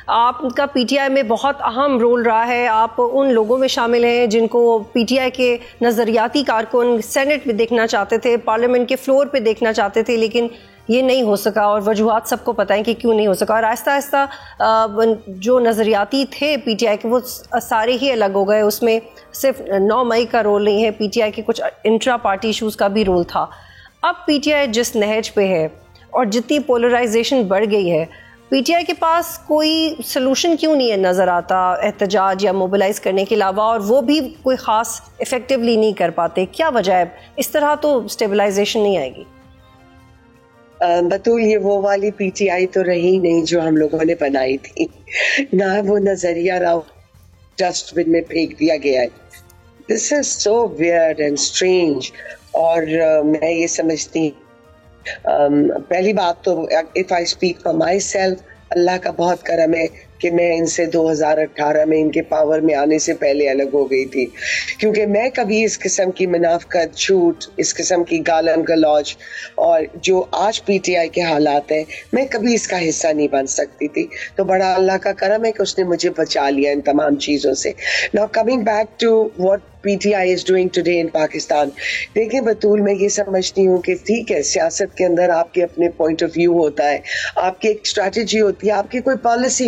आपका पीटीआई में बहुत अहम रोल रहा है, आप उन लोगों में शामिल हैं जिनको पीटीआई के नज़रियाती कारकुन सेनेट में देखना चाहते थे, पार्लियामेंट के फ्लोर पे देखना चाहते थे, लेकिन ये नहीं हो सका और वजूहात सबको पता है कि क्यों नहीं हो सका। और आहिस्ता आहिस्ता जो नज़रियाती थे पीटीआई के वो सारे ही अलग हो गए। उसमें सिर्फ 9 मई का रोल नहीं है, पीटीआई के कुछ इंट्रा पार्टी इशूज़ का भी रोल था। अब पीटीआई जिस नहज पे है और जितनी पोलराइजेशन बढ़ गई है, पीटीआई के पास कोई सलूशन क्यों नहीं है नज़र आता एहतजाज या मोबिलाइज करने के अलावा, और वो भी कोई ख़ास इफ़ेक्टिवली नहीं कर पाते? क्या वजह है? इस तरह तो स्टेबलाइजेशन नहीं आएगी। बतूल, ये वो वाली पीटीआई तो रही नहीं जो हम लोगों ने बनाई थी ना, वो नजरिया डस्टबिन में फेंक दिया गया है। This is so weird and strange. और मैं ये समझती पहली बात तो if I speak for myself, अल्लाह का बहुत करम है कि मैं इनसे 2018 में इनके पावर में आने से पहले अलग हो गई थी, क्योंकि मैं कभी इस किस्म की मुनाफकत, झूठ, इस किस्म की गालन गलौज और जो आज पीटीआई के हालात हैं, मैं कभी इसका हिस्सा नहीं बन सकती थी। तो बड़ा अल्लाह का करम है कि उसने मुझे बचा लिया इन तमाम चीज़ों से। Now coming back to what PTI is doing today in Pakistan. देखिए बतूल, मैं ये समझती हूँ कि ठीक है, सियासत के अंदर आपके अपने पॉइंट ऑफ व्यू होता है, आपकी एक स्ट्रैटेजी होती है, आपकी कोई पॉलिसी